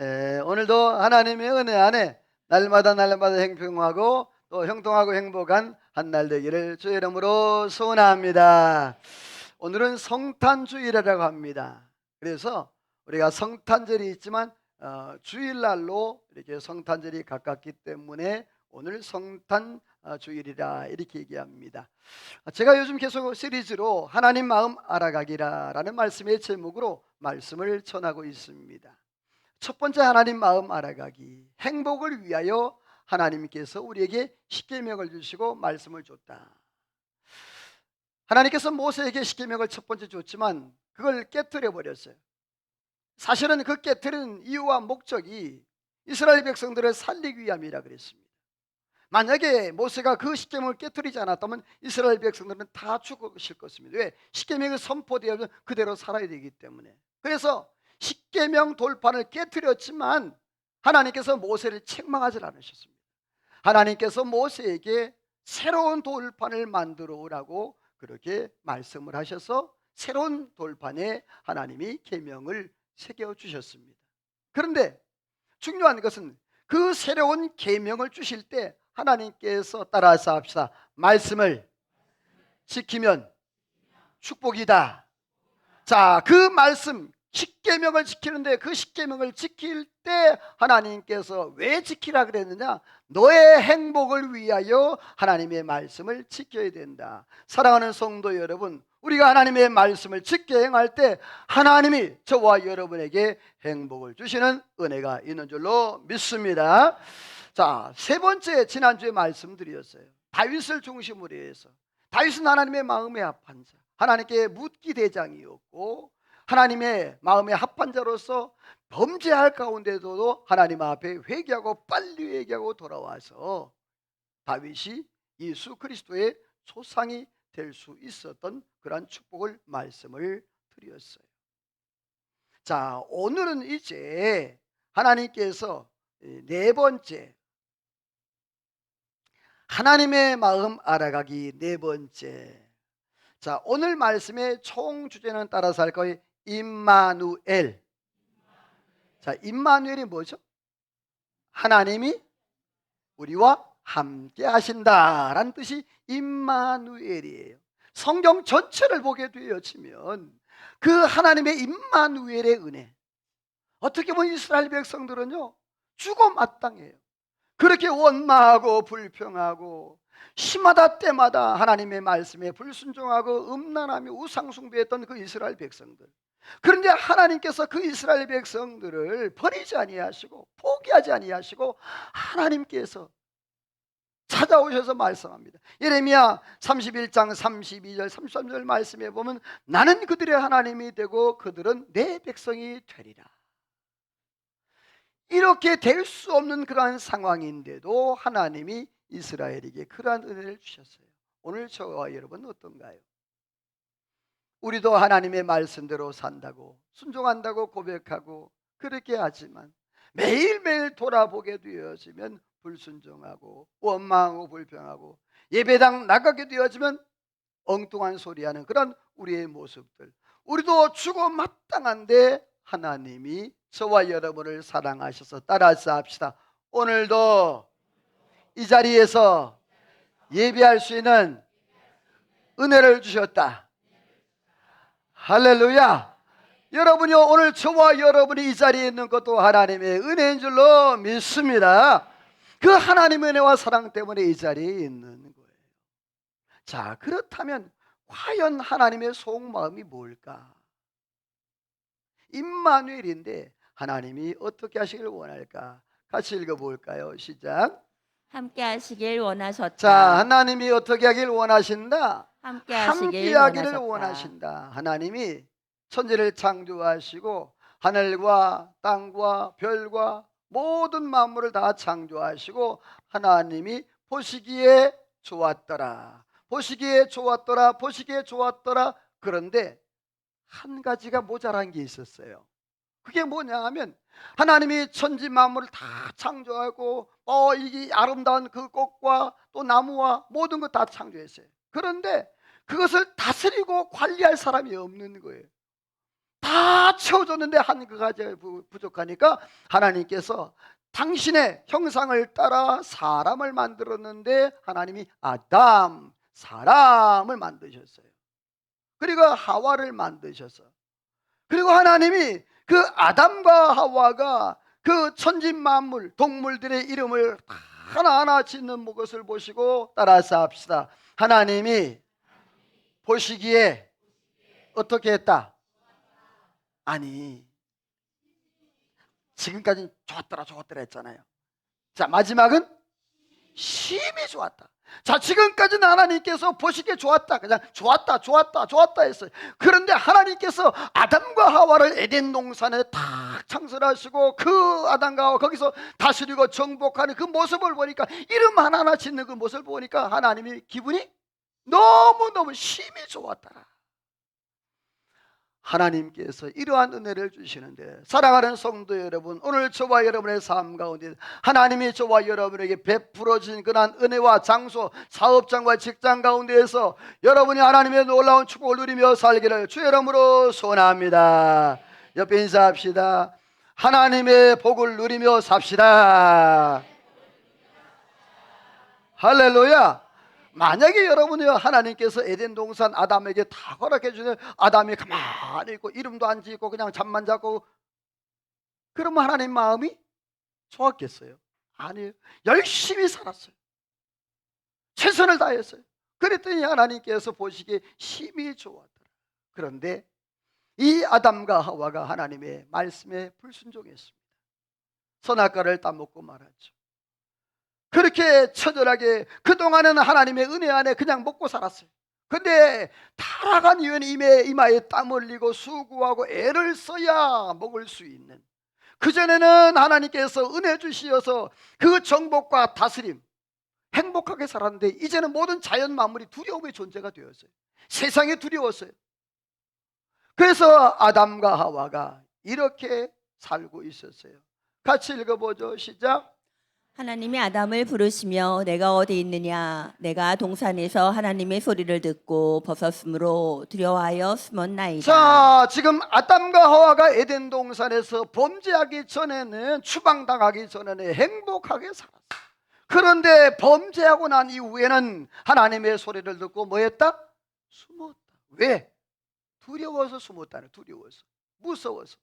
오늘도 하나님의 은혜 안에 날마다 행복하고 또 형통하고 행복한 한 날 되기를 주의 이름으로 소원합니다. 오늘은 성탄주일이라고 합니다. 그래서 우리가 성탄절이 있지만 주일날로 이렇게 성탄절이 가깝기 때문에 오늘 성탄주일이라 이렇게 얘기합니다. 제가 요즘 계속 시리즈로 하나님 마음 알아가기라라는 말씀의 제목으로 말씀을 전하고 있습니다. 첫 번째, 하나님 마음 알아가기. 행복을 위하여 하나님께서 우리에게 십계명을 주시고 말씀을 줬다. 하나님께서 모세에게 십계명을 첫 번째 줬지만 그걸 깨뜨려 버렸어요. 사실은 그 깨뜨리는 이유와 목적이 이스라엘 백성들을 살리기 위함이라 그랬습니다. 만약에 모세가 그 십계명을 깨뜨리지 않았다면 이스라엘 백성들은 다 죽으실 것입니다. 왜? 십계명이 선포되어서 그대로 살아야 되기 때문에. 그래서 십계명 돌판을 깨뜨렸지만 하나님께서 모세를 책망하지 않으셨습니다. 하나님께서 모세에게 새로운 돌판을 만들어 오라고 그렇게 말씀을 하셔서 새로운 돌판에 하나님이 계명을 새겨 주셨습니다. 그런데 중요한 것은 그 새로운 계명을 주실 때 하나님께서 따라서 합시다. 말씀을 지키면 축복이다. 자, 그 말씀 십계명을 지키는데 그 십계명을 지킬 때 하나님께서 왜 지키라 그랬느냐? 너의 행복을 위하여 하나님의 말씀을 지켜야 된다. 사랑하는 성도 여러분, 우리가 하나님의 말씀을 지켜 행할 때 하나님이 저와 여러분에게 행복을 주시는 은혜가 있는 줄로 믿습니다. 자, 세 번째, 지난주에 말씀드렸어요. 다윗을 중심으로 해서 다윗은 하나님의 마음에 합한 자, 하나님께 묻기 대장이었고 하나님의 마음에 합한 자로서 범죄할 가운데도 하나님 앞에 회개하고 빨리 회개하고 돌아와서 다윗이 예수 그리스도의 조상이 될 수 있었던 그러한 축복을 말씀을 드렸어요. 자, 오늘은 이제 하나님께서 네 번째, 하나님의 마음 알아가기 네 번째. 자, 오늘 말씀의 총 주제는 따라서 할 거예요. 임마누엘. 자, 임마누엘이 뭐죠? 하나님이 우리와 함께 하신다라는 뜻이 임마누엘이에요. 성경 전체를 보게 되어지면 그 하나님의 임마누엘의 은혜, 어떻게 보면 이스라엘 백성들은요 죽어 마땅해요. 그렇게 원망하고 불평하고 시마다 때마다 하나님의 말씀에 불순종하고 음란하며 우상숭배했던 그 이스라엘 백성들, 그런데 하나님께서 그 이스라엘 백성들을 버리지 아니하시고 포기하지 아니하시고 하나님께서 찾아오셔서 말씀합니다. 예레미야 31장 32절 33절 말씀에 보면 나는 그들의 하나님이 되고 그들은 내 백성이 되리라. 이렇게 될 수 없는 그러한 상황인데도 하나님이 이스라엘에게 그러한 은혜를 주셨어요. 오늘 저와 여러분은 어떤가요? 우리도 하나님의 말씀대로 산다고 순종한다고 고백하고 그렇게 하지만 매일매일 돌아보게 되어지면 불순종하고 원망하고 불평하고 예배당 나가게 되어지면 엉뚱한 소리하는 그런 우리의 모습들, 우리도 죽어 마땅한데 하나님이 저와 여러분을 사랑하셔서 따라서 합시다. 오늘도 이 자리에서 예배할 수 있는 은혜를 주셨다. 할렐루야. 여러분요, 오늘 저와 여러분이 이 자리에 있는 것도 하나님의 은혜인 줄로 믿습니다. 그 하나님의 은혜와 사랑 때문에 이 자리에 있는 거예요. 자, 그렇다면 과연 하나님의 속마음이 뭘까? 임마누엘인데 하나님이 어떻게 하시길 원할까? 같이 읽어볼까요? 시작. 함께 하시길 원하셨다. 자, 하나님이 어떻게 하길 원하신다? 함께 함께 하시길 하기를 원하셨다. 원하신다. 하나님이 천지를 창조하시고 하늘과 땅과 별과 모든 만물을 다 창조하시고 하나님이 보시기에 좋았더라. 보시기에 좋았더라. 보시기에 좋았더라. 그런데 한 가지가 모자란 게 있었어요. 그게 뭐냐 하면 하나님이 천지 만물을 다 창조하고 이 아름다운 그 꽃과 또 나무와 모든 것 다 창조했어요. 그런데 그것을 다스리고 관리할 사람이 없는 거예요. 다 채워줬는데 한 가지 부족하니까 하나님께서 당신의 형상을 따라 사람을 만들었는데 하나님이 아담, 사람을 만드셨어요. 그리고 하와를 만드셔서, 그리고 하나님이 그 아담과 하와가 그 천지 만물 동물들의 이름을 하나하나 짓는 것을 보시고 따라서 합시다. 하나님이 보시기에 어떻게 했다? 아니, 지금까지는 좋았더라 했잖아요. 자, 마지막은 심히 좋았다. 자, 지금까지는 하나님께서 보시기에 좋았다, 그냥 좋았다 했어요. 그런데 하나님께서 아담과 하와를 에덴 동산에 딱 창설하시고 그 아담과 하와 거기서 다스리고 정복하는 그 모습을 보니까, 이름 하나하나 짓는 그 모습을 보니까 하나님이 기분이 너무너무 심히 좋았더라. 하나님께서 이러한 은혜를 주시는데, 사랑하는 성도 여러분, 오늘 저와 여러분의 삶 가운데 하나님이 저와 여러분에게 베풀어 주신 그러한 은혜와 장소, 사업장과 직장 가운데에서 여러분이 하나님의 놀라운 축복을 누리며 살기를 주의 이름으로 소원합니다. 옆에 인사합시다. 하나님의 복을 누리며 삽시다. 할렐루야. 만약에 여러분이요, 하나님께서 에덴 동산 아담에게 다 허락해 주는, 아담이 가만히 있고 이름도 안 짓고 그냥 잠만 자고, 그러면 하나님 마음이 좋았겠어요? 아니에요. 열심히 살았어요. 최선을 다했어요. 그랬더니 하나님께서 보시기에 심히 좋았더라. 그런데 이 아담과 하와가 하나님의 말씀에 불순종했습니다. 선악과를 따먹고 말았죠. 그렇게 처절하게 그동안은 하나님의 은혜 안에 그냥 먹고 살았어요. 근데 타락한 이유는 이마에 땀 흘리고 수고하고 애를 써야 먹을 수 있는, 그전에는 하나님께서 은혜 주시어서 그 정복과 다스림 행복하게 살았는데, 이제는 모든 자연 만물이 두려움의 존재가 되었어요. 세상이 두려웠어요. 그래서 아담과 하와가 이렇게 살고 있었어요. 같이 읽어보죠. 시작. 하나님이 아담을 부르시며 내가 어디 있느냐? 내가 동산에서 하나님의 소리를 듣고 벗었으므로 두려워하여 숨었나이다. 자, 지금 아담과 하와가 에덴 동산에서 범죄하기 전에는, 추방당하기 전에는 행복하게 살았어요. 그런데 범죄하고 난 이후에는 하나님의 소리를 듣고 뭐 했다? 숨었다. 왜? 두려워서 숨었다네. 두려워서, 무서워서.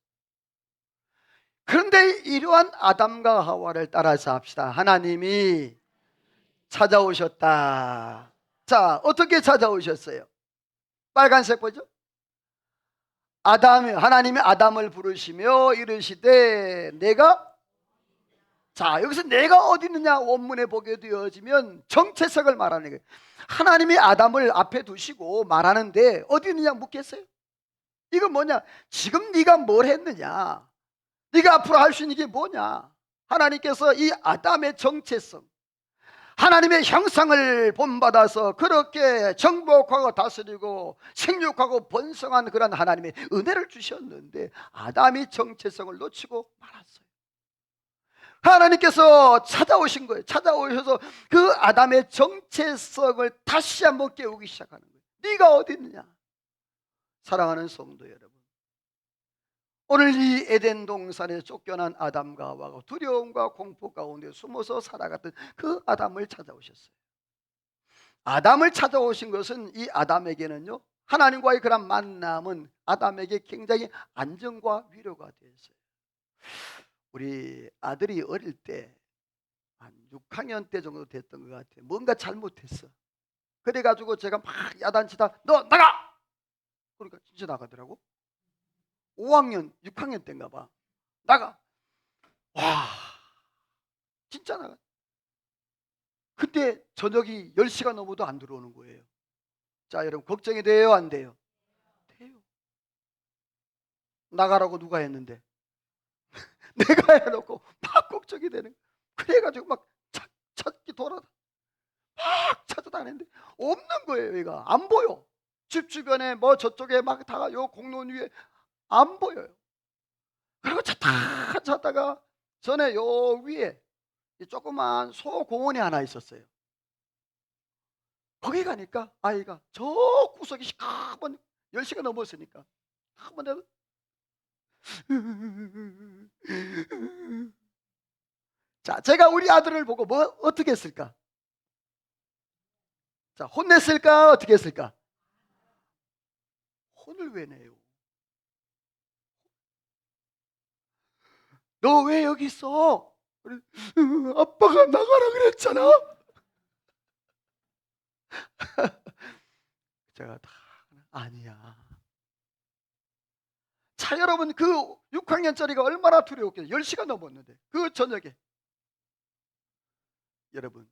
그런데 이러한 아담과 하와를 따라서 합시다. 하나님이 찾아오셨다. 자, 어떻게 찾아오셨어요? 빨간색 보죠? 하나님이 아담을 부르시며 이르시되 내가, 자, 여기서 내가 어디 있느냐 원문에 보게 되어지면 정체성을 말하는 거예요. 하나님이 아담을 앞에 두시고 말하는데 어디 있느냐 묻겠어요? 이건 뭐냐? 지금 네가 뭘 했느냐? 네가 앞으로 할 수 있는 게 뭐냐? 하나님께서 이 아담의 정체성, 하나님의 형상을 본받아서 그렇게 정복하고 다스리고 생육하고 번성한 그런 하나님의 은혜를 주셨는데, 아담이 정체성을 놓치고 말았어요. 하나님께서 찾아오신 거예요. 찾아오셔서 그 아담의 정체성을 다시 한번 깨우기 시작하는 거예요. 네가 어디 있느냐? 사랑하는 성도 여러분, 오늘 이 에덴 동산에 쫓겨난 아담과 하와가 두려움과 공포 가운데 숨어서 살아갔던 그 아담을 찾아오셨어요. 아담을 찾아오신 것은, 이 아담에게는요, 하나님과의 그런 만남은 아담에게 굉장히 안정과 위로가 되었어요. 우리 아들이 어릴 때 한 6학년 때 정도 됐던 것 같아요. 뭔가 잘못했어. 그래가지고 제가 막 야단치다 너 나가! 그러니까 진짜 나가더라고. 5학년, 6학년 때인가 봐. 나가. 와, 진짜 나가. 그때 저녁이 10시가 넘어도 안 들어오는 거예요. 자, 여러분 걱정이 돼요, 안 돼요? 돼요. 나가라고 누가 했는데 내가 해놓고 막 걱정이 되는 거예요. 그래가지고 막 찾기 돌아다 막 찾아다니는데 없는 거예요. 얘가 안 보여. 집 주변에 뭐 저쪽에 막 다 요 공론 위에 안 보여요. 그리고 찾다가 전에 요 위에 조그만 소공원이 하나 있었어요. 거기 가니까 아이가 저 구석이 시커먼, 10시가 넘었으니까 한번 자, 제가 우리 아들을 보고 어떻게 했을까? 자, 혼냈을까? 어떻게 했을까? 혼을 왜 내요? 너 왜 여기 있어? 아빠가 나가라 그랬잖아. 제가 다 아니야. 자, 여러분, 그 6학년짜리가 얼마나 두려웠겠어요. 10시간 넘었는데 그 저녁에 여러분,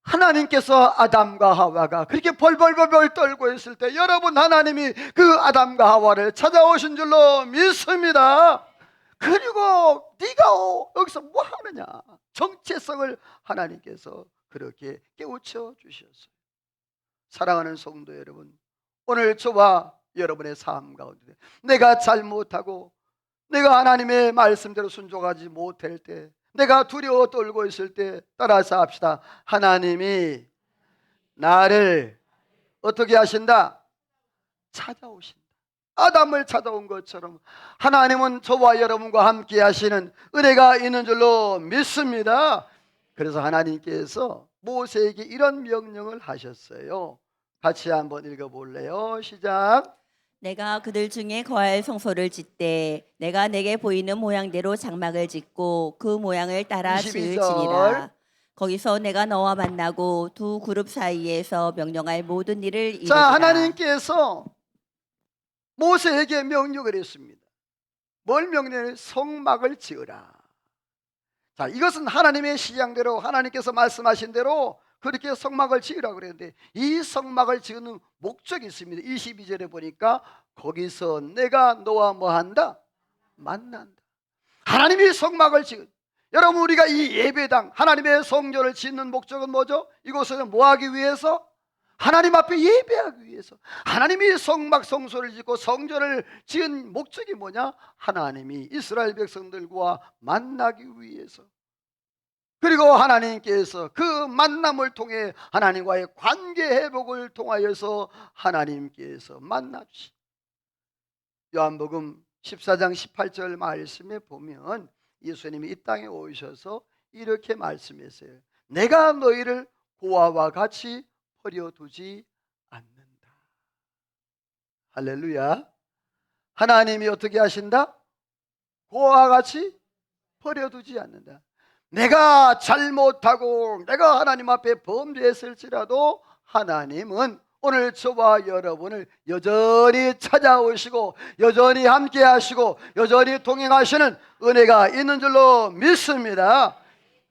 하나님께서 아담과 하와가 그렇게 벌벌벌벌 떨고 있을 때 여러분, 하나님이 그 아담과 하와를 찾아오신 줄로 믿습니다. 그리고 네가 여기서 뭐 하느냐, 정체성을 하나님께서 그렇게 깨우쳐 주셨어요. 사랑하는 성도 여러분, 오늘 저와 여러분의 삶 가운데 내가 잘못하고 내가 하나님의 말씀대로 순종하지 못할 때, 내가 두려워 떨고 있을 때 따라서 합시다. 하나님이 나를 어떻게 하신다? 찾아오신다. 아담을 찾아온 것처럼 하나님은 저와 여러분과 함께 하시는 은혜가 있는 줄로 믿습니다. 그래서 하나님께서 모세에게 이런 명령을 하셨어요. 같이 한번 읽어볼래요? 시작. 내가 그들 중에 거할 성소를 짓되 내가 내게 보이는 모양대로 장막을 짓고 그 모양을 따라 22절. 지을지니라. 거기서 내가 너와 만나고 두 그룹 사이에서 명령할 모든 일을 이루리라. 자, 하나님께서 모세에게 명령을 했습니다. 뭘 명령을? 성막을 지으라. 자, 이것은 하나님의 시향대로 하나님께서 말씀하신 대로 그렇게 성막을 지으라고 그랬는데, 이 성막을 지으는 목적이 있습니다. 22절에 보니까 거기서 내가 너와 뭐 한다? 만난다. 하나님이 성막을 지은, 여러분, 우리가 이 예배당 하나님의 성전을 짓는 목적은 뭐죠? 이곳을 뭐 하기 위해서? 하나님 앞에 예배하기 위해서. 하나님이 성막 성소를 짓고 성전을 지은 목적이 뭐냐? 하나님이 이스라엘 백성들과 만나기 위해서. 그리고 하나님께서 그 만남을 통해 하나님과의 관계 회복을 통하여서 하나님께서 만나주시. 요한복음 14장 18절 말씀에 보면 예수님이 이 땅에 오셔서 이렇게 말씀했어요. 내가 너희를 고아와 같이 버려두지 않는다. 할렐루야. 하나님이 어떻게 하신다? 고아와 같이 버려두지 않는다. 내가 잘못하고 내가 하나님 앞에 범죄했을지라도 하나님은 오늘 저와 여러분을 여전히 찾아오시고 여전히 함께 하시고 여전히 동행하시는 은혜가 있는 줄로 믿습니다.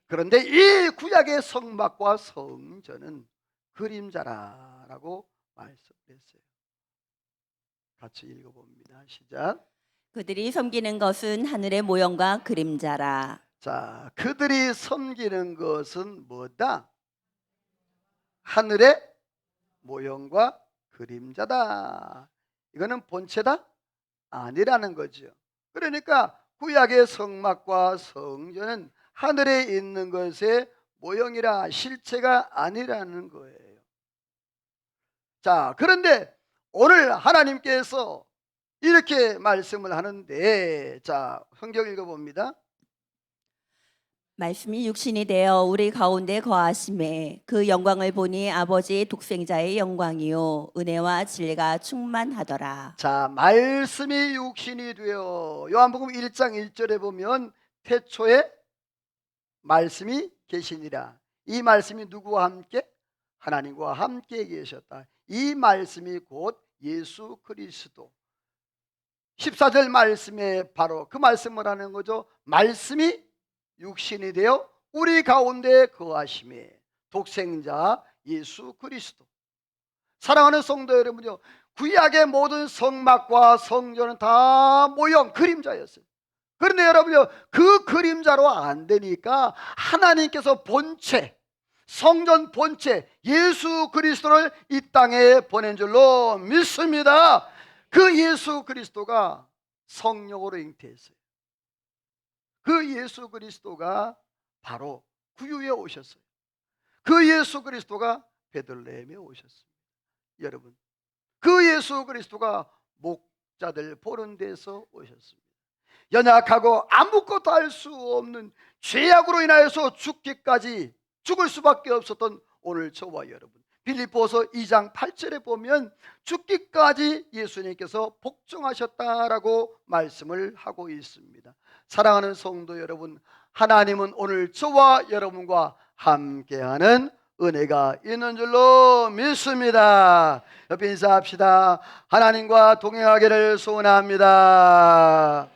그런데 이 구약의 성막과 성전은 그림자라고 말씀했어요. 같이 읽어봅니다. 시작. 그들이 섬기는 것은 하늘의 모형과 그림자라. 자, 그들이 섬기는 것은 뭐다? 하늘의 모형과 그림자다. 이거는 본체다? 아니라는 거죠. 그러니까 구약의 성막과 성전은 하늘에 있는 것의 모형이라 실체가 아니라는 거예요. 자, 그런데 오늘 하나님께서 이렇게 말씀을 하는데, 자, 성경 읽어봅니다. 말씀이 육신이 되어 우리 가운데 거하심에 그 영광을 보니 아버지 독생자의 영광이요 은혜와 진리가 충만하더라. 자, 말씀이 육신이 되어, 요한복음 1장 1절에 보면 태초에 말씀이 계시니라. 이 말씀이 누구와 함께? 하나님과 함께 계셨다. 이 말씀이 곧 예수 그리스도. 14절 말씀에 바로 그 말씀을 하는 거죠. 말씀이 육신이 되어 우리 가운데 거하심에 독생자 예수 그리스도. 사랑하는 성도 여러분요, 구약의 모든 성막과 성전은 다 모형, 그림자였어요. 그런데 여러분요, 그 그림자로 안 되니까 하나님께서 본체, 성전 본체 예수 그리스도를 이 땅에 보낸 줄로 믿습니다. 그 예수 그리스도가 성령으로 잉태했어요. 그 예수 그리스도가 바로 구유에 오셨어요. 그 예수 그리스도가 베들레헴에 오셨습니다. 여러분, 그 예수 그리스도가 자들 보는 데서 오셨습니다. 연약하고 아무것도 할 수 없는 죄악으로 인하여서 죽을 수밖에 없었던 오늘 저와 여러분, 빌립보서 2장 8절에 보면 죽기까지 예수님께서 복종하셨다라고 말씀을 하고 있습니다. 사랑하는 성도 여러분, 하나님은 오늘 저와 여러분과 함께하는 은혜가 있는 줄로 믿습니다. 옆에 인사합시다. 하나님과 동행하기를 소원합니다.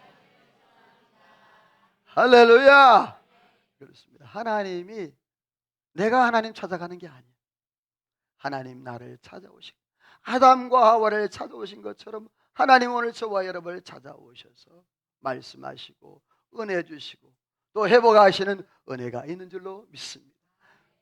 할렐루야. 그렇습니다. 하나님이 내가 하나님 찾아가는 게 아니에요. 하나님 나를 찾아오신, 아담과 하와를 찾아오신 것처럼 하나님 오늘 저와 여러분을 찾아오셔서 말씀하시고 은혜 주시고 또 회복하시는 은혜가 있는 줄로 믿습니다.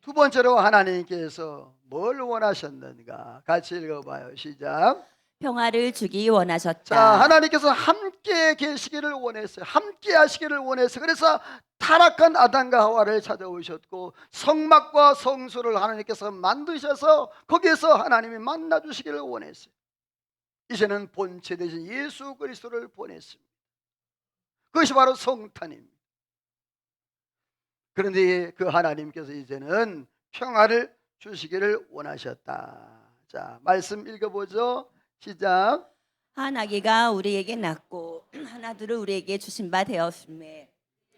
두 번째로 하나님께서 뭘 원하셨는가? 같이 읽어봐요. 시작. 평화를 주기 원하셨다. 자, 하나님께서 함께 계시기를 원했어요. 함께 하시기를 원했어요. 그래서 타락한 아담과 하와를 찾아오셨고 성막과 성소를 하나님께서 만드셔서 거기에서 하나님이 만나 주시기를 원했어요. 이제는 본체 되신 예수 그리스도를 보냈습니다. 그것이 바로 성탄입니다. 그런데 그 하나님께서 이제는 평화를 주시기를 원하셨다. 자, 말씀 읽어보죠. 시작. 한 아기가 우리에게 낳고 한 아들을 우리에게 주신 바 되었음에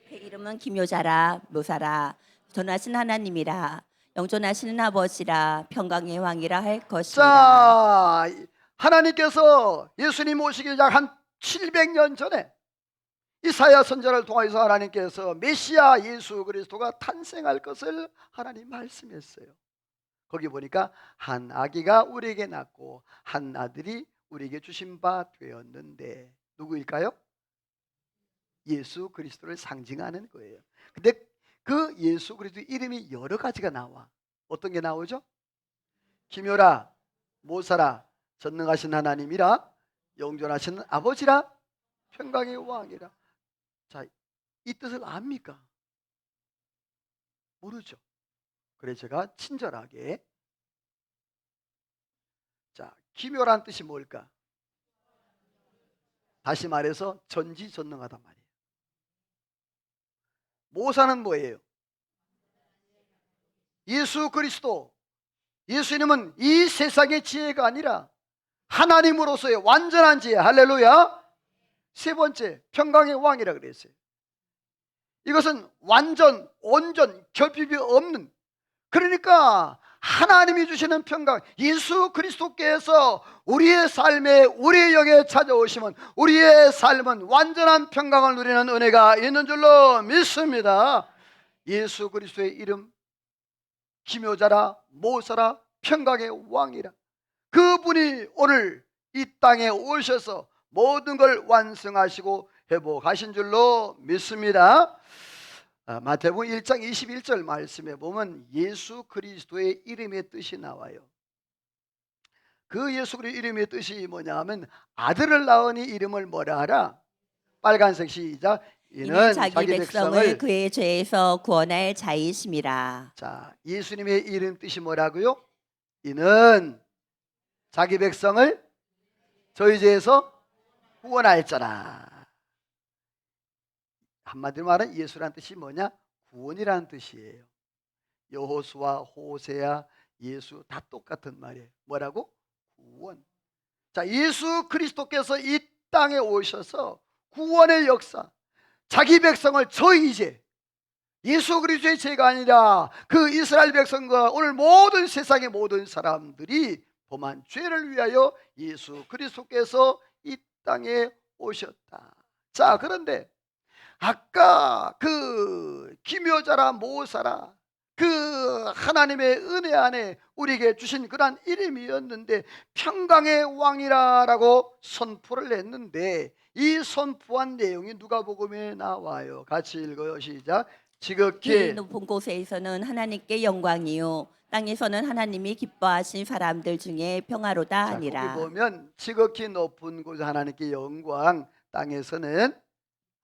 그 이름은 기묘자라 묘사라 전하신 하나님이라 영존하시는 아버지라 평강의 왕이라 할 것이라. 자, 하나님께서 예수님 오시기 약 한 700년 전에 이사야 선지자를 통해서 하나님께서 메시아 예수 그리스도가 탄생할 것을 하나님 말씀했어요. 거기 보니까 한 아기가 우리에게 낳고 한 아들이 우리에게 주신 바 되었는데 누구일까요? 예수 그리스도를 상징하는 거예요. 근데 그 예수 그리스도 이름이 여러 가지가 나와. 어떤 게 나오죠? 기묘라, 모사라, 전능하신 하나님이라, 영존하시는 아버지라, 평강의 왕이라. 자, 이 뜻을 압니까? 모르죠. 그래서 제가 친절하게, 자, 기묘란 뜻이 뭘까? 다시 말해서 전지전능하단 말이에요. 모사는 뭐예요? 예수 그리스도, 예수님은 이 세상의 지혜가 아니라 하나님으로서의 완전한 지혜. 할렐루야. 세 번째, 평강의 왕이라 그랬어요. 이것은 완전, 온전, 결핍이 없는, 그러니까 하나님이 주시는 평강, 예수 그리스도께서 우리의 삶에, 우리의 영에 찾아오시면 우리의 삶은 완전한 평강을 누리는 은혜가 있는 줄로 믿습니다. 예수 그리스도의 이름, 기묘자라, 모사라, 평강의 왕이라, 그분이 오늘 이 땅에 오셔서 모든 걸 완성하시고 회복하신 줄로 믿습니다. 마태복음 1장 21절 말씀에 보면 예수 그리스도의 이름의 뜻이 나와요. 그 예수 그리스도의 이름의 뜻이 뭐냐 하면 아들을 낳으니 이름을 뭐라 하라? 빨간색 시작. 이는 자기 백성을 그의 죄에서 구원할 자이심이라. 자, 예수님의 이름 뜻이 뭐라고요? 이는 자기 백성을 저희 죄에서 구원할 자라. 한마디로 말하면 예수라는 뜻이 뭐냐? 구원이라는 뜻이에요. 여호수아, 호세아, 예수 다 똑같은 말이에요. 뭐라고? 구원. 자, 예수 그리스도께서 이 땅에 오셔서 구원의 역사, 자기 백성을 저희 죄, 예수 그리스도의 죄가 아니라 그 이스라엘 백성과 오늘 모든 세상의 모든 사람들이 범한 죄를 위하여 예수 그리스도께서 이 땅에 오셨다. 자, 그런데 아까 그 기묘자라 모사라, 그 하나님의 은혜 안에 우리에게 주신 그러한 이름이었는데 평강의 왕이라고 선포를 했는데 이 선포한 내용이 누가복음에 나와요. 같이 읽어요. 시작. 지극히 높은 곳에서는 하나님께 영광이요 땅에서는 하나님이 기뻐하신 사람들 중에 평화로다 하니라. 거기 보면 지극히 높은 곳 하나님께 영광, 땅에서는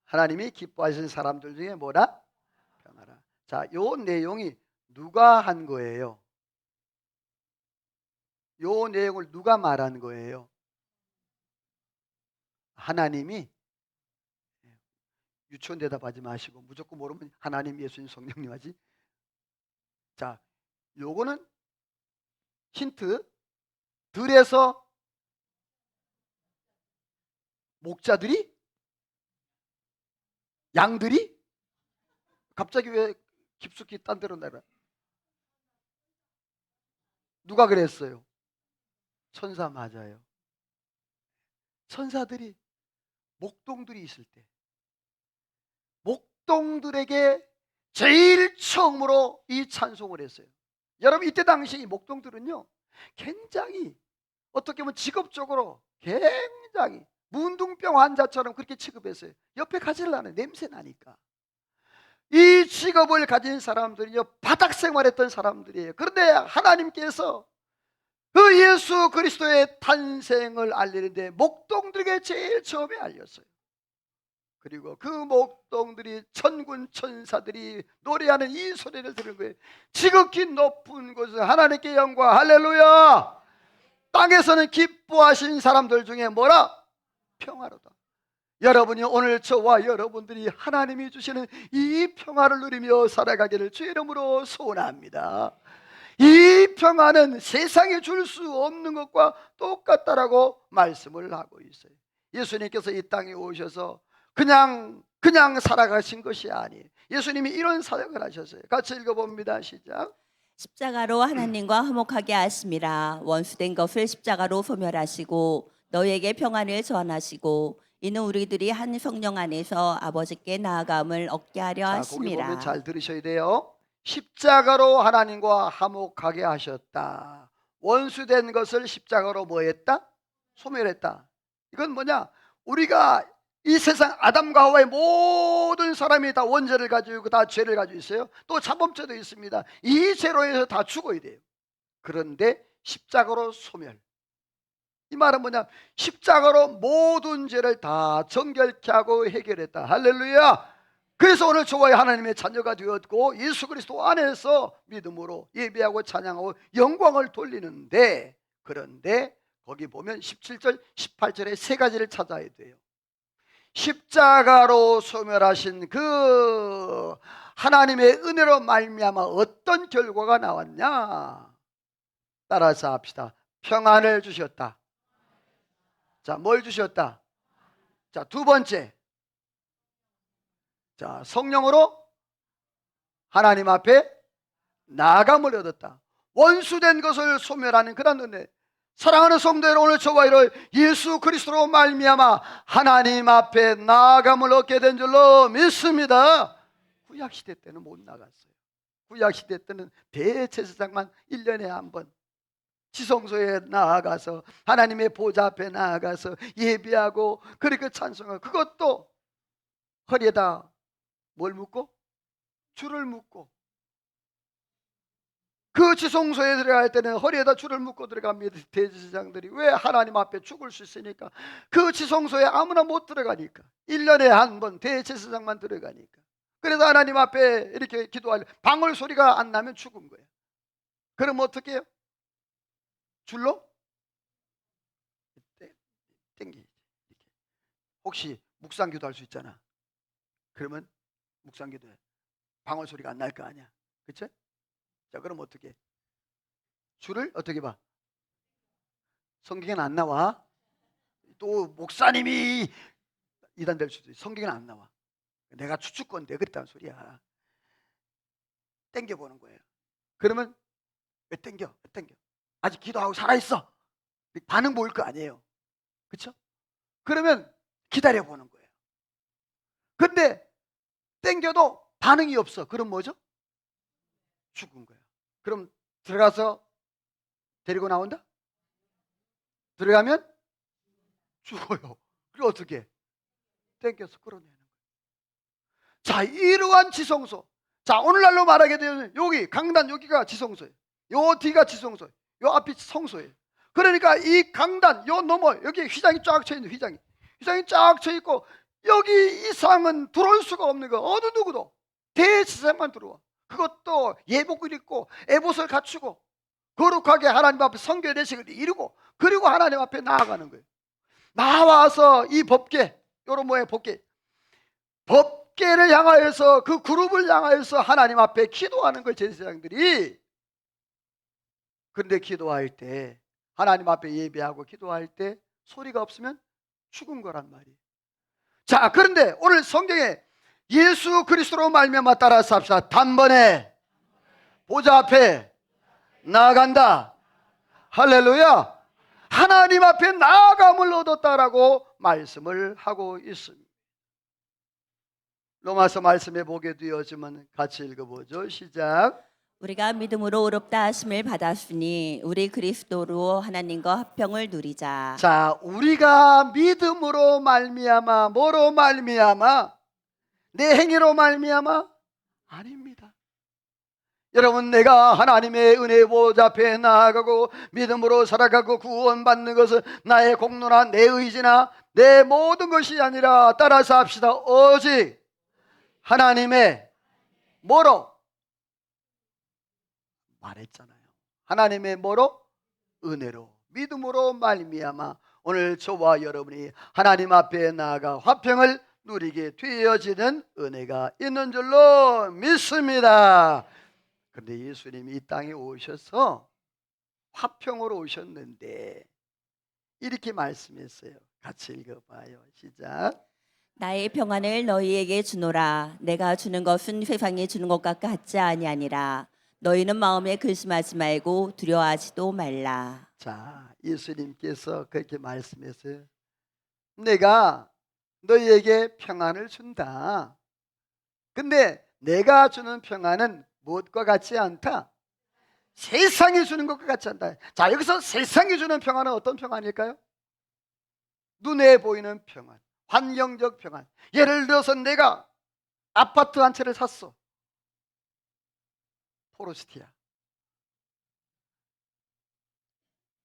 하나님이 기뻐하신 사람들 중에 뭐라? 평화라. 자, 요 내용이 누가 한 거예요? 요 내용을 누가 말한 거예요? 하나님이, 유치원 대답하지 마시고 무조건 모르면 하나님, 예수님, 성령님 하지. 자, 요거는 힌트. 들에서 목자들이, 양들이, 갑자기 왜 깊숙이 딴 데로 내려? 누가 그랬어요? 천사 맞아요. 천사들이, 목동들이 있을 때 목동들에게 제일 처음으로 이 찬송을 했어요. 여러분, 이때 당시 이 목동들은요, 굉장히 어떻게 보면 직업적으로 굉장히 문둥병 환자처럼 그렇게 취급했어요. 옆에 가지를 않아요. 냄새 나니까. 이 직업을 가진 사람들이요, 바닥 생활했던 사람들이에요. 그런데 하나님께서 그 예수 그리스도의 탄생을 알리는데 목동들에게 제일 처음에 알렸어요. 그리고 그 목동들이, 천군 천사들이 노래하는 이 소리를 들은 거예요. 지극히 높은 곳에 하나님께 영광, 할렐루야. 땅에서는 기뻐하신 사람들 중에 뭐라? 평화로다. 여러분이 오늘 저와 여러분들이 하나님이 주시는 이 평화를 누리며 살아가기를 주의 이름으로 소원합니다. 이 평화는 세상에 줄 수 없는 것과 똑같다라고 말씀을 하고 있어요. 예수님께서 이 땅에 오셔서 그냥 살아가신 것이 아니에요. 예수님이 이런 사역을 하셨어요. 같이 읽어봅니다. 시작. 십자가로 하나님과 화목하게 하심이라. 원수된 것을 십자가로 소멸하시고 너희에게 평안을 전하시고 이는 우리들이 한 성령 안에서 아버지께 나아감을 얻게 하려 자, 거기 하심이라. 보면 잘 들으셔야 돼요. 십자가로 하나님과 화목하게 하셨다. 원수된 것을 십자가로 뭐 했다? 소멸했다. 이건 뭐냐? 우리가 이 세상 아담과 하와의 모든 사람이 다 원죄를 가지고 있고 다 죄를 가지고 있어요. 또 자범죄도 있습니다. 이 죄로 해서 다 죽어야 돼요. 그런데 십자가로 소멸. 이 말은 뭐냐? 십자가로 모든 죄를 다 정결케 하고 해결했다. 할렐루야. 그래서 오늘 저와 하나님의 자녀가 되었고 예수 그리스도 안에서 믿음으로 예배하고 찬양하고 영광을 돌리는데, 그런데 거기 보면 17절 18절에 세 가지를 찾아야 돼요. 십자가로 소멸하신 그 하나님의 은혜로 말미암아 어떤 결과가 나왔냐? 따라서 합시다. 평안을 주셨다. 자, 뭘 주셨다? 자, 두 번째, 자, 성령으로 하나님 앞에 나아감을 얻었다. 원수된 것을 소멸하는 그런 은혜. 사랑하는 성도 여러분, 오늘 저와 이를 예수 그리스도로 말미암아 하나님 앞에 나아감을 얻게 된 줄로 믿습니다. 구약시대 때는 못 나갔어요. 구약시대 때는 대제사장만 1년에 한 번 지성소에 나아가서 하나님의 보좌 앞에 나아가서 예배하고 그리고 찬송하고, 그것도 허리에다 뭘 묶고? 줄을 묶고. 그 지성소에 들어갈 때는 허리에다 줄을 묶고 들어갑니다. 대제사장들이. 왜? 하나님 앞에 죽을 수 있으니까. 그 지성소에 아무나 못 들어가니까. 1년에 한 번 대제사장만 들어가니까. 그래서 하나님 앞에 이렇게 기도할 방울 소리가 안 나면 죽은 거예요. 그럼 어떻게 해요? 줄로 땡기. 혹시 묵상기도 할 수 있잖아. 그러면 묵상기도해. 방울 소리가 안 날 거 아니야. 그치? 자, 그럼 어떻게 해? 줄을 어떻게 봐? 성경에는 안 나와. 또 목사님이 이단될 수도 있어. 성경에는 안 나와. 내가 추측건데 그랬다는 소리야. 땡겨보는 거예요. 그러면 왜 땡겨? 왜 땡겨? 아직 기도하고 살아있어. 반응 보일 거 아니에요. 그렇죠? 그러면 기다려보는 거예요. 근데 땡겨도 반응이 없어. 그럼 뭐죠? 죽은 거예요. 그럼 들어가서 데리고 나온다? 들어가면 죽어요. 그리고 어떻게 해? 땡겨서 끌어내는 거예요. 자, 이러한 지성소. 자, 오늘날로 말하게 되면 여기 강단, 여기가 지성소예요. 요 뒤가 지성소예요. 요 앞이 성소예요. 그러니까 이 강단, 요 너머, 여기 휘장이 쫙 쳐있는 휘장이 쫙 쳐있고, 여기 이상은 들어올 수가 없는 거. 어느 누구도 대제사장만 들어와. 그것도 예복을 입고 에봇을 갖추고 거룩하게 하나님 앞에 성결의 예식을 이루고, 그리고 하나님 앞에 나아가는 거예요. 나와서 이 법궤, 요런 모양의 법궤를 향하여서, 그 그룹을 향하여서 하나님 앞에 기도하는 거예요, 제사장들이. 근데 기도할 때, 하나님 앞에 예배하고 기도할 때 소리가 없으면 죽은 거란 말이에요. 자, 그런데 오늘 성경에 예수 그리스도로 말미암아 따라서 합시다. 단번에 보좌 앞에 나아간다. 할렐루야. 하나님 앞에 나아감을 얻었다라고 말씀을 하고 있습니다. 로마서 말씀에 보게 되어지면 같이 읽어보죠. 시작. 우리가 믿음으로 의롭다 하심을 받았으니 우리 그리스도로 하나님과 화평을 누리자. 자, 우리가 믿음으로 말미암아, 뭐로 말미암아? 내 행위로 말미암아? 아닙니다. 여러분, 내가 하나님의 은혜 보좌 앞에 나아가고 믿음으로 살아가고 구원받는 것은 나의 공로나 내 의지나 내 모든 것이 아니라, 따라서 합시다, 오직 하나님의 뭐로? 말했잖아요. 하나님의 뭐로? 은혜로, 믿음으로 말미암아 오늘 저와 여러분이 하나님 앞에 나아가 화평을 누리게 되어지는 은혜가 있는 줄로 믿습니다. 그런데 예수님이 이 땅에 오셔서 화평으로 오셨는데 이렇게 말씀했어요. 같이 읽어봐요. 시작. 나의 평안을 너희에게 주노라. 내가 주는 것은 세상이 주는 것과 같지 아니하니라. 너희는 마음에 근심하지 말고 두려워하지도 말라. 자, 예수님께서 그렇게 말씀했어요. 내가 너희에게 평안을 준다. 근데 내가 주는 평안은 무엇과 같지 않다? 세상이 주는 것과 같지 않다. 자, 여기서 세상이 주는 평안은 어떤 평안일까요? 눈에 보이는 평안, 환경적 평안. 예를 들어서 내가 아파트 한 채를 샀어. 포르스티아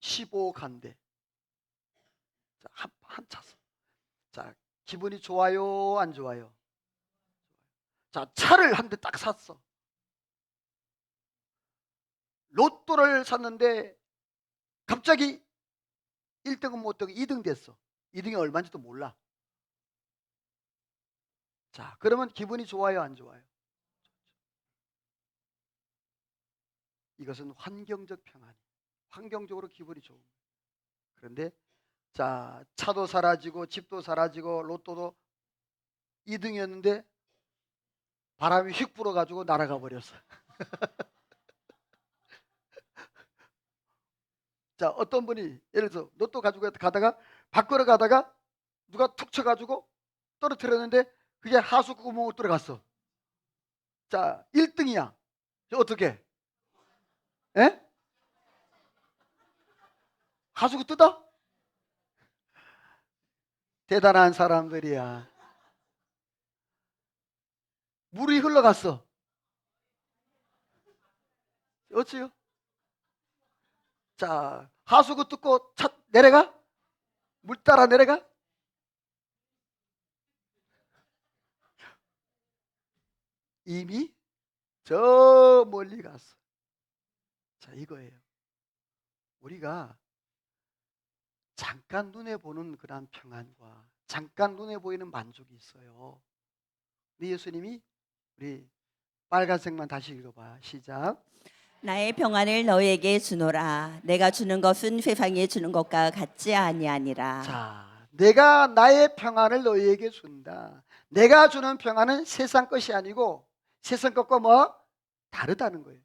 15간대. 한 찼어. 자, 기분이 좋아요, 안 좋아요? 자, 차를 한 대 딱 샀어. 로또를 샀는데 갑자기 1등은 못 되고 2등 됐어. 2등이 얼마인지도 몰라. 자, 그러면 기분이 좋아요, 안 좋아요? 이것은 환경적 평안. 환경적으로 기분이 좋은 거예요. 그런데 자, 차도 사라지고 집도 사라지고 로또도 2등이었는데 바람이 휙 불어가지고 날아가 버렸어. 자, 어떤 분이 예를 들어서 로또 가지고 가다가 밖으로 가다가 누가 툭 쳐가지고 떨어뜨렸는데 그게 하수 구멍으로 들어갔어. 자, 1등이야. 어떻게? 에? 하수구 뜯어? 대단한 사람들이야. 물이 흘러갔어. 어찌요? 자, 하수구 뜯고 차 내려가? 물 따라 내려가? 이미 저 멀리 갔어. 자, 이거예요. 우리가 잠깐 눈에 보는 그런 평안과 잠깐 눈에 보이는 만족이 있어요. 우리 예수님이 우리 빨간색만 다시 읽어봐. 시작. 나의 평안을 너희에게 주노라. 내가 주는 것은 세상이 주는 것과 같지 아니하니라. 자, 내가 나의 평안을 너희에게 준다. 내가 주는 평안은 세상 것이 아니고 세상 것과 뭐? 다르다는 거예요.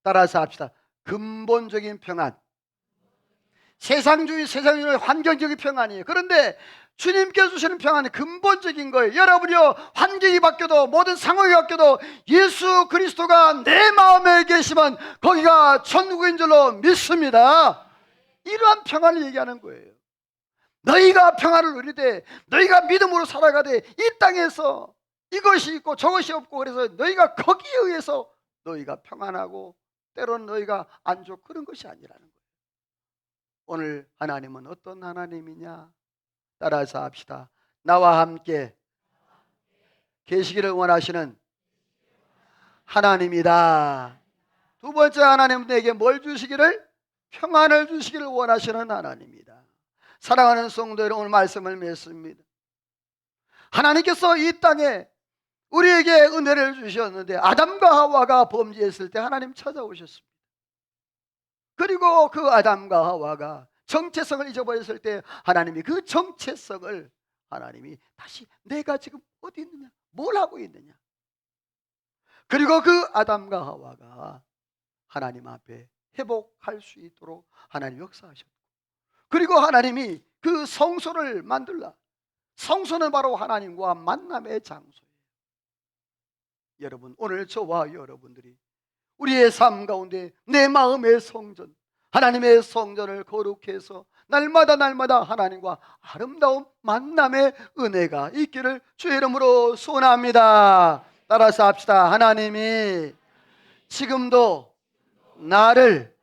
따라서 합시다. 근본적인 평안. 세상주의, 세상주의 환경적인 평안이에요. 그런데 주님께서 주시는 평안은 근본적인 거예요. 여러분이요, 환경이 바뀌어도 모든 상황이 바뀌어도 예수 그리스도가 내 마음에 계시면 거기가 천국인 줄로 믿습니다. 이러한 평안을 얘기하는 거예요. 너희가 평안을 누리되 너희가 믿음으로 살아가되 이 땅에서 이것이 있고 저것이 없고 그래서 너희가 거기에 의해서 너희가 평안하고 때로는 너희가 안 좋고 그런 것이 아니라는 거예요. 오늘 하나님은 어떤 하나님이냐? 따라서 합시다. 나와 함께 계시기를 원하시는 하나님이다. 두 번째, 하나님은 내게 뭘 주시기를? 평안을 주시기를 원하시는 하나님이다. 사랑하는 성도 여러분, 오늘 말씀을 맺습니다. 하나님께서 이 땅에 우리에게 은혜를 주셨는데 아담과 하와가 범죄했을 때 하나님 찾아오셨습니다. 그리고 그 아담과 하와가 정체성을 잊어버렸을 때 하나님이 그 정체성을 하나님이 다시 내가 지금 어디 있느냐, 뭘 하고 있느냐, 그리고 그 아담과 하와가 하나님 앞에 회복할 수 있도록 하나님 역사하셨고, 그리고 하나님이 그 성소를 만들라. 성소는 바로 하나님과 만남의 장소예요. 여러분, 오늘 저와 여러분들이 우리의 삶 가운데 내 마음의 성전, 하나님의 성전을 거룩히 해서 날마다 하나님과 아름다운 만남의 은혜가 있기를 주의 이름으로 소원합니다. 따라서 합시다. 하나님이 지금도 나를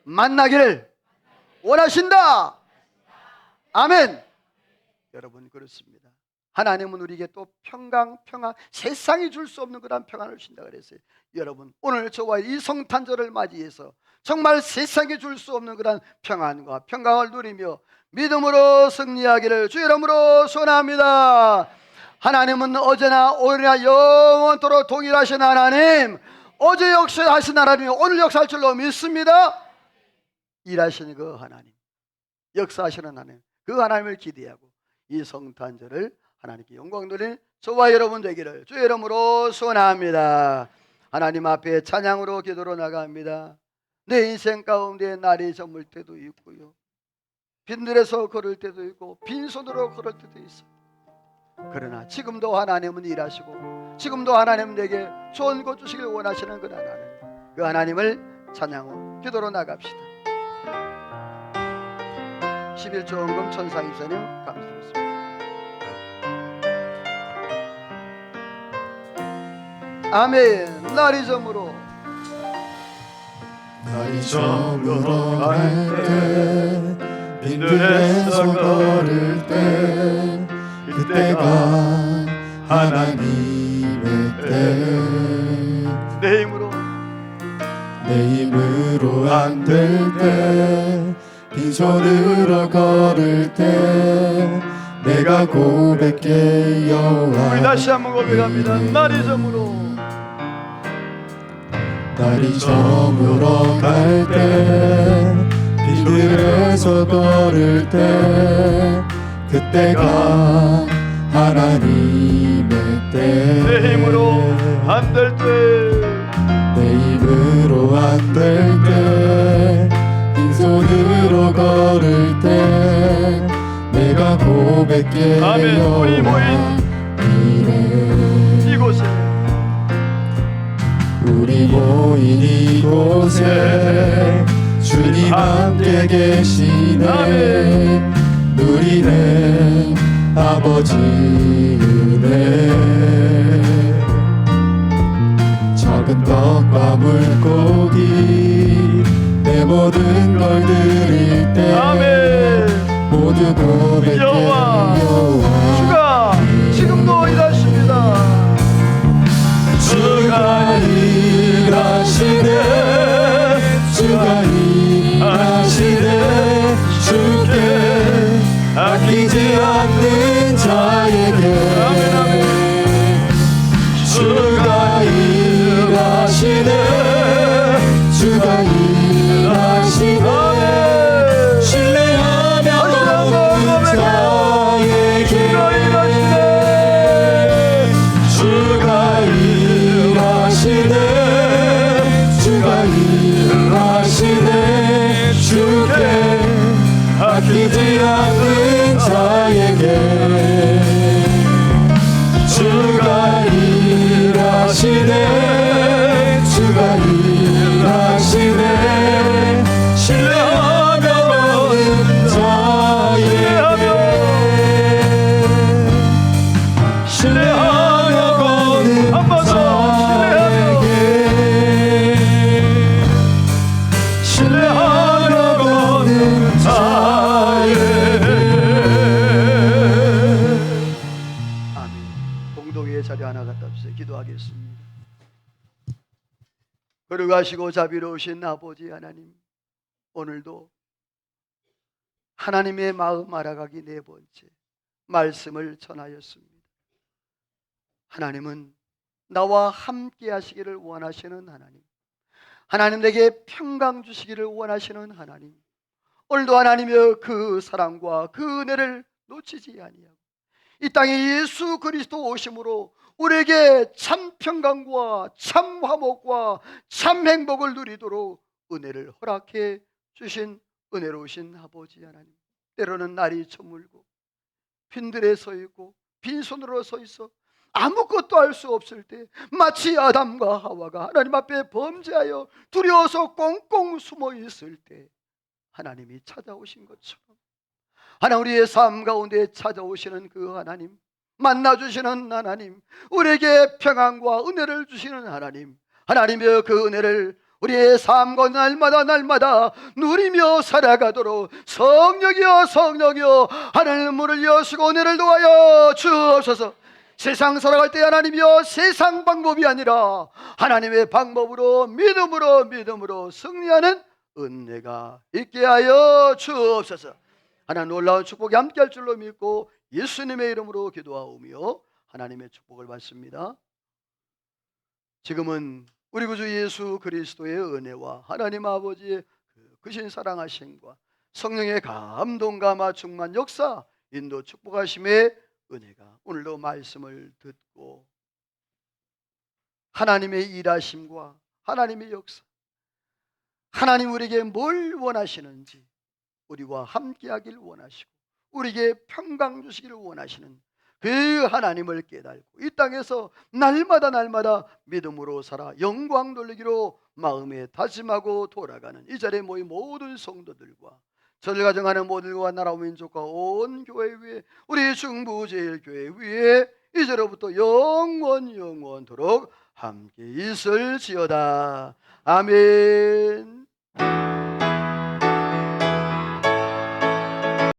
만나기를 원하신다. 아멘. 여러분, 그렇습니다. 하나님은 우리에게 또 평강, 세상이 줄 수 없는 그런 평안을 주신다 그랬어요. 여러분, 오늘 저와 이 성탄절을 맞이해서 정말 세상이 줄 수 없는 그런 평안과 평강을 누리며 믿음으로 승리하기를 주의 이름으로 소원합니다. 하나님은 어제나 오늘이나 영원토록 동일하신 하나님, 어제 역사하신 하나님이 오늘 역사할 줄로 믿습니다. 일하시는 그 하나님, 역사하시는 하나님, 그 하나님을 기대하고 이 성탄절을 하나님께 영광 돌리는 저와 여러분 되기를 주의 이름으로 소원합니다. 하나님 앞에 찬양으로 기도로 나갑니다. 내 인생 가운데 날이 저물 때도 있고요, 빈들에서 걸을 때도 있고 빈손으로 걸을 때도 있어요. 그러나 지금도 하나님은 일하시고 지금도 하나님 내게 좋은 것 주시길 원하시는 그 하나님, 그 하나님을 찬양으로 기도로 나갑시다. 11조 헌금 천상 입사님 감사드립니다. 아멘. 날이 저물어 갈 때, 빈들에서 걸을 때, 그때가 하나님의 때. 내 힘으로 안 될 때, 빈손으로 걸을 때, 내가 고백해 여호와. 우리 다시 한번 고백합니다. 날이 저물어 갈 때, 빈들에서 걸을 때, 그때가 하나님의 때. 내 힘으로 안 될 때, 빈손으로 걸을 때, 내가 고백해 아멘. 우리 모인 이곳에, 우리 모인 이곳에 주님 함께 계시네. 아멘. 누리네 아버지 은혜. 작은 떡과 물고기 내 모든 걸 드릴 때, 아멘. 모두 고백해 여호와. 여호와. 주가 지금도 일하십니다. 주가 일하시네, 주가 일하시네. 주께 아끼지 않는 자에게. 주가 일하시네, 주가 일하시네. 신뢰하며 모든 자에게. 주가 일하시네, 주가 일하시네. 주께 아끼지 않는 자에게. 주가 일하시네, 주가 일하시네. 신뢰하며 모든 자에게. 신뢰하며 모든 자에게. 신뢰하며 모든 자에게. 아멘. 공동의 자리 하나 갖다 주세요. 기도하겠습니다. 거룩하시고 자비로우신 아버지 하나님, 오늘도 하나님의 마음 알아가기 네 번째, 말씀을 전하였습니다. 하나님은 나와 함께 하시기를 원하시는 하나님, 하나님 내게 평강 주시기를 원하시는 하나님, 오늘도 하나님의 그 사랑과 그 은혜를 놓치지 아니하고 이 땅에 예수 그리스도 오심으로 우리에게 참 평강과 참 화목과 참 행복을 누리도록 은혜를 허락해 주신 은혜로우신 아버지 하나님, 때로는 날이 저물고 빈들에 서 있고 빈손으로 서 있어 아무것도 할 수 없을 때, 마치 아담과 하와가 하나님 앞에 범죄하여 두려워서 꽁꽁 숨어 있을 때 하나님이 찾아오신 것처럼, 하나님 우리의 삶 가운데 찾아오시는 그 하나님, 만나주시는 하나님, 우리에게 평안과 은혜를 주시는 하나님, 하나님의 그 은혜를 우리의 삶과 날마다 누리며 살아가도록 성령이여 성령이여 하늘 문을 여시고 은혜를 도하여 주옵소서. 세상 살아갈 때 하나님이여 세상 방법이 아니라 하나님의 방법으로 믿음으로 승리하는 은혜가 있게 하여 주옵소서. 하나님 놀라운 축복이 함께할 줄로 믿고 예수님의 이름으로 기도하오며 하나님의 축복을 받습니다. 지금은 우리 구주 예수 그리스도의 은혜와 하나님 아버지의 크신 사랑하심과 성령의 감동과 충만 역사 인도 축복하심의 은혜가 오늘도 말씀을 듣고 하나님의 일하심과 하나님의 역사, 하나님 우리에게 뭘 원하시는지 우리와 함께하길 원하시고 우리에게 평강 주시기를 원하시는 그 하나님을 깨달고 이 땅에서 날마다 믿음으로 살아 영광 돌리기로 마음에 다짐하고 돌아가는 이 자리에 모인 모든 성도들과 저를 가정하는 모든과 나라 민족과 온 교회 위에, 우리 중부제일교회 위에 이제로부터 영원토록 함께 있을지어다. 아멘.